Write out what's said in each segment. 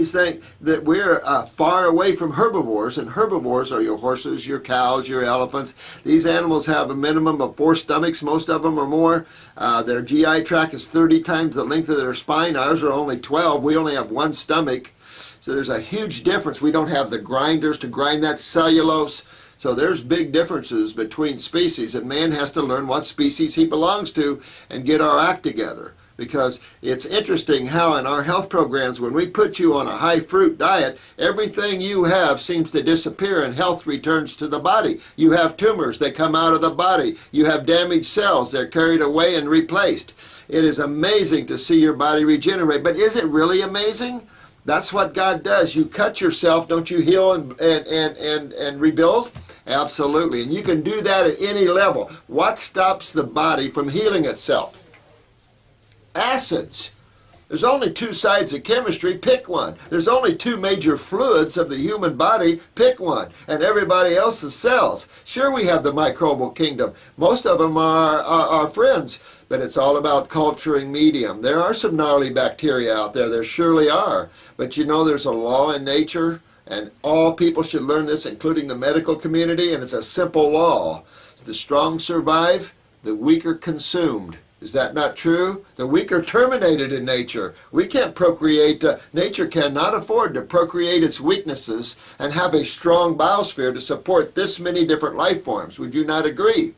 These things that we're far away from herbivores, and herbivores are your horses, your cows, your elephants. These animals have a minimum of 4 stomachs, most of them or more. Their GI tract is 30 times the length of their spine. Ours are only 12. We only have 1 stomach. So there's a huge difference. We don't have the grinders to grind that cellulose. So there's big differences between species, and man has to learn what species he belongs to and get our act together. Because it's interesting how in our health programs, when we put you on a high fruit diet, everything you have seems to disappear and health returns to the body. You have tumors, they come out of the body. You have damaged cells, they're carried away and replaced. It is amazing to see your body regenerate, but is it really amazing? That's what God does. You cut yourself, don't you heal and rebuild? Absolutely, and you can do that at any level. What stops the body from healing itself? Acids. There's only 2 sides of chemistry, pick one. There's only 2 major fluids of the human body, pick one. And everybody else is cells. Sure, we have the microbial kingdom. Most of them are friends, but it's all about culturing medium. There are some gnarly bacteria out there, there surely are. But you know there's a law in nature, and all people should learn this, including the medical community, and it's a simple law. The strong survive, the weak are consumed. Is that not true? The weak are terminated in nature. We can't procreate. Nature cannot afford to procreate its weaknesses and have a strong biosphere to support this many different life forms. Would you not agree?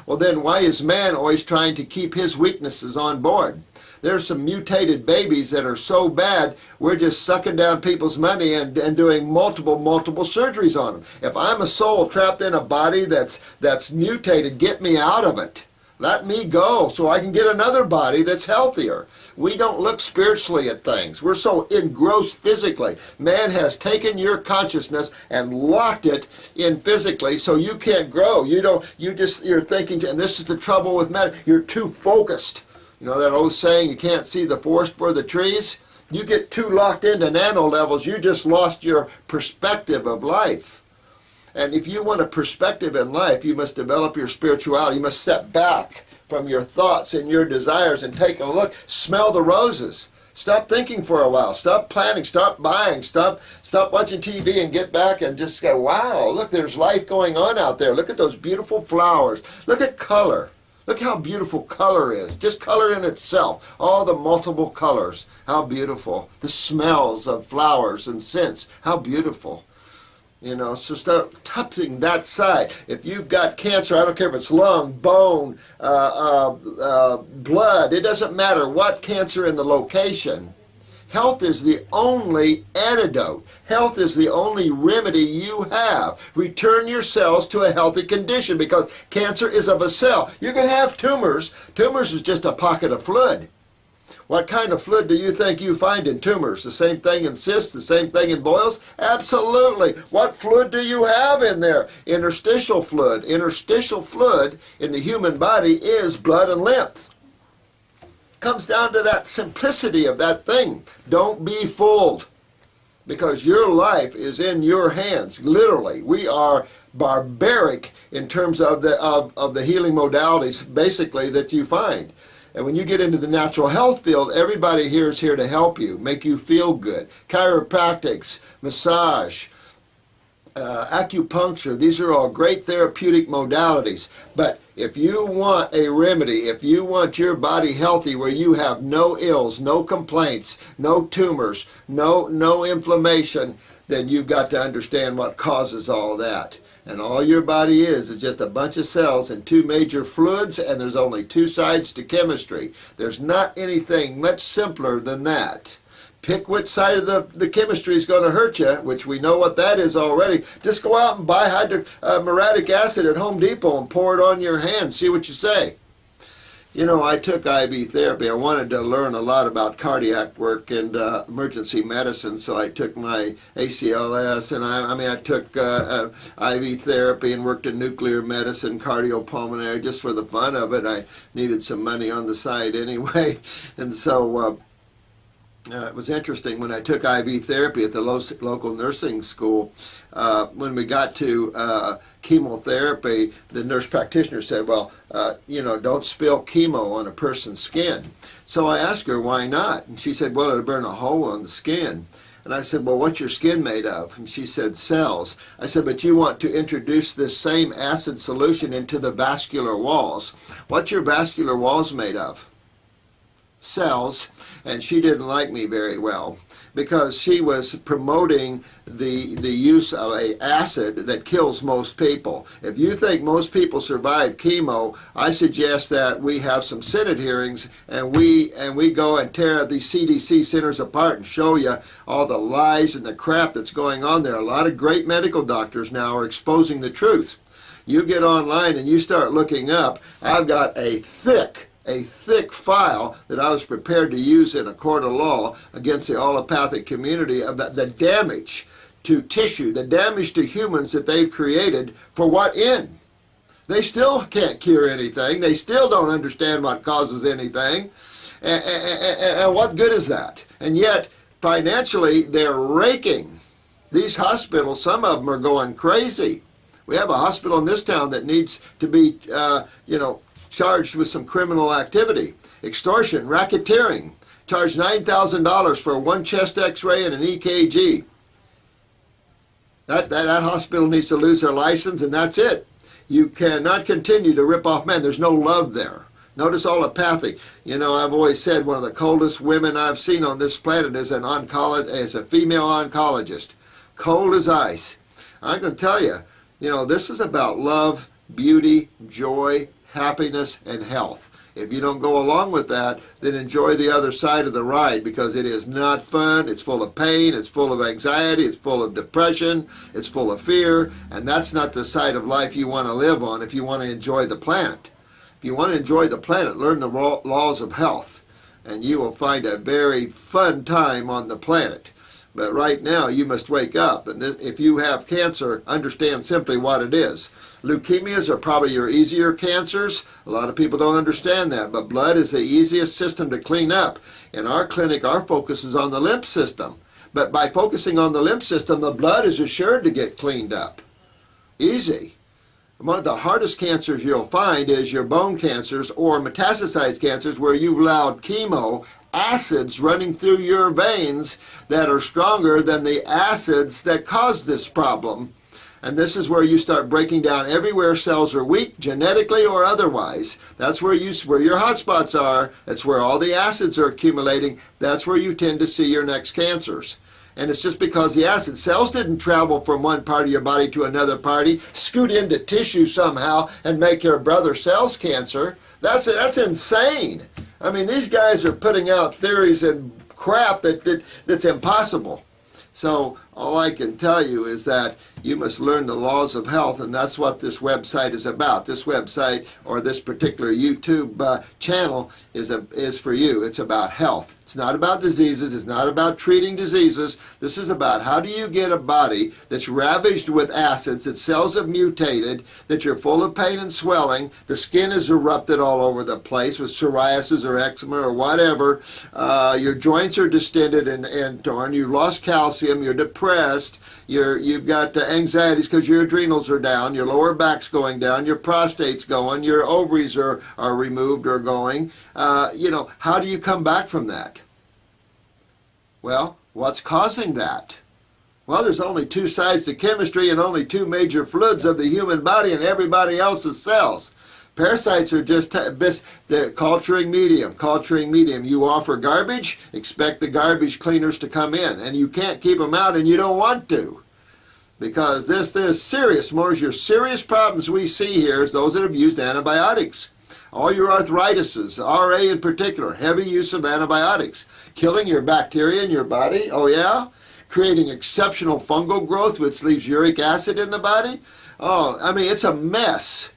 Well, then why is man always trying to keep his weaknesses on board? There's some mutated babies that are so bad, we're just sucking down people's money and doing multiple surgeries on them. If I'm a soul trapped in a body that's mutated, get me out of it. Let me go so I can get another body that's healthier. We don't look spiritually at things. We're so engrossed physically. Man has taken your consciousness and locked it in physically so you can't grow. You're thinking, and this is the trouble with man, you're too focused. You know that old saying, you can't see the forest for the trees? You get too locked into nano levels, you just lost your perspective of life. And if you want a perspective in life, you must develop your spirituality. You must step back from your thoughts and your desires and take a look. Smell the roses. Stop thinking for a while. Stop planning. Stop buying. Stop watching TV and get back and just go, wow, look, there's life going on out there. Look at those beautiful flowers. Look at color. Look how beautiful color is. Just color in itself. All the multiple colors. How beautiful. The smells of flowers and scents. How beautiful. You know, so start touching that side. If you've got cancer, I don't care if it's lung, bone, blood, it doesn't matter what cancer in the location. Health is the only antidote. Health is the only remedy you have. Return your cells to a healthy condition because cancer is of a cell. You can have tumors. Tumors is just a pocket of fluid. What kind of fluid do you think you find in tumors? The same thing in cysts, the same thing in boils? Absolutely. What fluid do you have in there? Interstitial fluid. Interstitial fluid in the human body is blood and lymph. Comes down to that simplicity of that thing. Don't be fooled, because your life is in your hands. Literally, we are barbaric in terms of the healing modalities, basically, that you find. And when you get into the natural health field, everybody here is here to help you, make you feel good. Chiropractics, massage, acupuncture, these are all great therapeutic modalities. But if you want a remedy, if you want your body healthy where you have no ills, no complaints, no tumors, no inflammation, then you've got to understand what causes all that. And all your body is just a bunch of cells and 2 major fluids, and there's only 2 sides to chemistry. There's not anything much simpler than that. Pick which side of the chemistry is going to hurt you, which we know what that is already. Just go out and buy muriatic acid at Home Depot and pour it on your hands. See what you say. You know, I took IV therapy. I wanted to learn a lot about cardiac work and emergency medicine, so I took my ACLS, and I took IV therapy and worked in nuclear medicine, cardiopulmonary, just for the fun of it. I needed some money on the side anyway, and so it was interesting when I took IV therapy at the local nursing school. When we got to chemotherapy, the nurse practitioner said, well, don't spill chemo on a person's skin. So I asked her, why not? And she said, well, it'll burn a hole on the skin. And I said, well, what's your skin made of? And she said, cells. I said, but you want to introduce this same acid solution into the vascular walls. What's your vascular walls made of? Cells. And she didn't like me very well because she was promoting the use of an acid that kills most people. If you think most people survive chemo, I suggest that we have some Senate hearings and we go and tear these CDC centers apart and show you all the lies and the crap that's going on there. A lot of great medical doctors now are exposing the truth. You get online and you start looking up. I've got a thick file that I was prepared to use in a court of law against the allopathic community about the damage to tissue, the damage to humans that they've created. For what end? They still can't cure anything. They still don't understand what causes anything. And what good is that? And yet, financially, they're raking. These hospitals, some of them are going crazy. We have a hospital in this town that needs to be, charged with some criminal activity, extortion, racketeering. Charged $9,000 for one chest x-ray and an EKG. That hospital needs to lose their license, and that's it. You cannot continue to rip off men. There's no love there. Notice allopathy. You know, I've always said one of the coldest women I've seen on this planet is a female oncologist. Cold as ice. I can tell you, this is about love, beauty, joy, happiness, and health. If you don't go along with that, then enjoy the other side of the ride, because it is not fun. It's full of pain. It's full of anxiety. It's full of depression. It's full of fear. And that's not the side of life you want to live on if you want to enjoy the planet. If you want to enjoy the planet, learn the laws of health, and you will find a very fun time on the planet. But right now, you must wake up. And if you have cancer, understand simply what it is. Leukemias are probably your easier cancers. A lot of people don't understand that. But blood is the easiest system to clean up. In our clinic, our focus is on the lymph system. But by focusing on the lymph system, the blood is assured to get cleaned up. Easy. One of the hardest cancers you'll find is your bone cancers or metastasized cancers, where you've allowed chemo acids running through your veins that are stronger than the acids that cause this problem. And this is where you start breaking down everywhere cells are weak, genetically or otherwise. That's where your hot spots are. That's where all the acids are accumulating. That's where you tend to see your next cancers. And it's just because the acid cells didn't travel from one part of your body to another party, scoot into tissue somehow, and make your brother cells cancer. That's insane. I mean, these guys are putting out theories and crap that's impossible. So all I can tell you is that you must learn the laws of health, and that's what this website is about. This website, or this particular YouTube channel, is for you. It's about health. It's not about diseases. It's not about treating diseases. This is about how do you get a body that's ravaged with acids, that cells have mutated, that you're full of pain and swelling, the skin is erupted all over the place with psoriasis or eczema or whatever, your joints are distended and torn, you've lost calcium, you're depressed, you've got anxieties because your adrenals are down, your lower back's going down, your prostate's going, your ovaries are removed or going. How do you come back from that? Well, what's causing that? Well, there's only two sides to chemistry and only two major fluids of the human body, and everybody else's cells. Parasites are just the culturing medium. Culturing medium. You offer garbage, expect the garbage cleaners to come in, and you can't keep them out, and you don't want to, because this is serious. More of your serious problems we see here is those that have used antibiotics. All your arthritises, RA in particular, heavy use of antibiotics, killing your bacteria in your body. Oh yeah, creating exceptional fungal growth, which leaves uric acid in the body. Oh, I mean, it's a mess.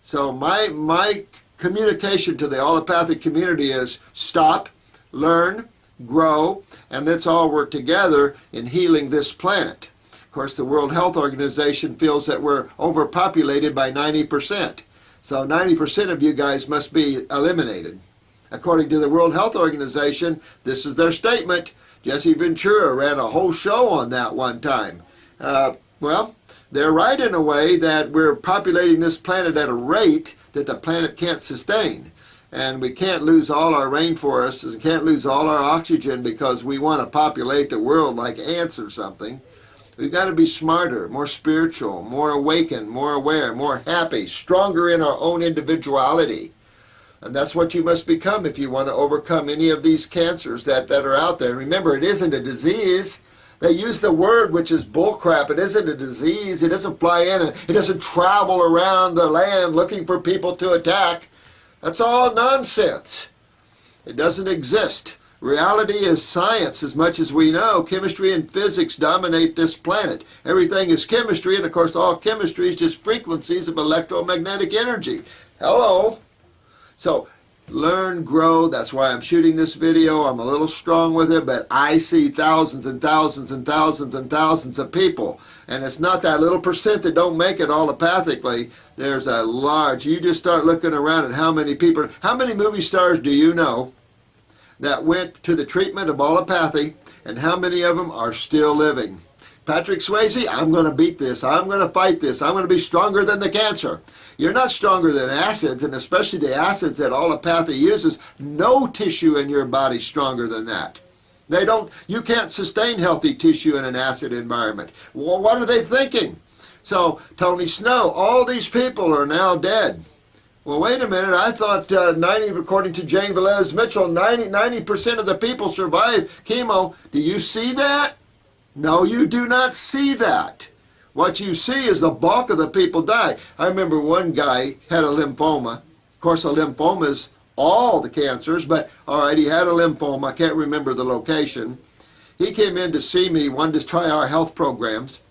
So my communication to the allopathic community is stop, learn, grow, and let's all work together in healing this planet. Of course, the World Health Organization feels that we're overpopulated by 90%. So 90% of you guys must be eliminated. According to the World Health Organization, this is their statement. Jesse Ventura ran a whole show on that one time. Well, they're right in a way that we're populating this planet at a rate that the planet can't sustain. And we can't lose all our rainforests and can't lose all our oxygen because we want to populate the world like ants or something. We've got to be smarter, more spiritual, more awakened, more aware, more happy, stronger in our own individuality. And that's what you must become if you want to overcome any of these cancers that are out there. And remember, it isn't a disease. They use the word, which is bullcrap. It isn't a disease. It doesn't fly in and it doesn't travel around the land looking for people to attack. That's all nonsense. It doesn't exist. Reality is science as much as we know. Chemistry and physics dominate this planet. Everything is chemistry, and of course all chemistry is just frequencies of electromagnetic energy. Hello? So learn, grow. That's why I'm shooting this video. I'm a little strong with it, but I see thousands and thousands and thousands and thousands of people. And it's not that little percent that don't make it allopathically. There's a large, you just start looking around at how many people, how many movie stars do you know that went to the treatment of allopathy, and how many of them are still living? Patrick Swayze, I'm going to beat this. I'm going to fight this. I'm going to be stronger than the cancer. You're not stronger than acids, and especially the acids that allopathy uses. No tissue in your body stronger than that. They don't. You can't sustain healthy tissue in an acid environment. Well, what are they thinking? So Tony Snow, all these people are now dead. Well, wait a minute. I thought according to Jane Velez Mitchell, 90% of the people survive chemo. Do you see that? No, you do not see that. What you see is the bulk of the people die. I remember one guy had a lymphoma. Of course, a lymphoma is all the cancers, but all right, he had a lymphoma. I can't remember the location. He came in to see me, wanted to try our health programs.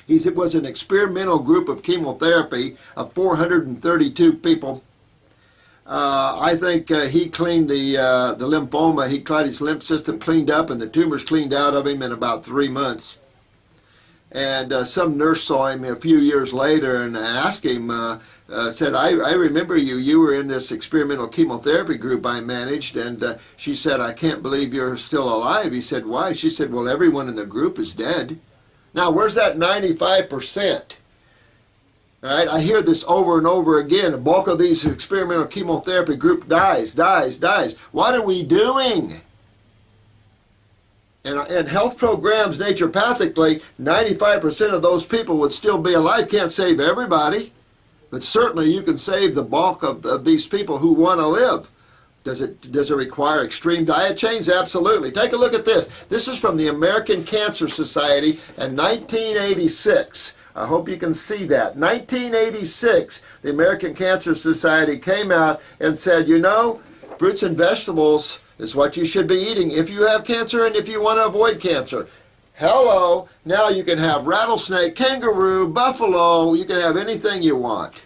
It was an experimental group of chemotherapy of 432 people. I think he cleaned the lymphoma. He got his lymph system cleaned up, and the tumors cleaned out of him in about 3 months. And some nurse saw him a few years later and asked him, said, I remember you. You were in this experimental chemotherapy group I managed. And she said, I can't believe you're still alive. He said, why? She said, well, everyone in the group is dead. Now, where's that 95%? All right, I hear this over and over again. The bulk of these experimental chemotherapy group dies. What are we doing? And health programs naturopathically, 95% of those people would still be alive. Can't save everybody, but certainly you can save the bulk of these people who want to live. Does it require extreme diet change? Absolutely. Take a look at this. This is from the American Cancer Society in 1986. I hope you can see that. 1986, the American Cancer Society came out and said, you know, fruits and vegetables is what you should be eating if you have cancer and if you want to avoid cancer. Hello, now you can have rattlesnake, kangaroo, buffalo, you can have anything you want.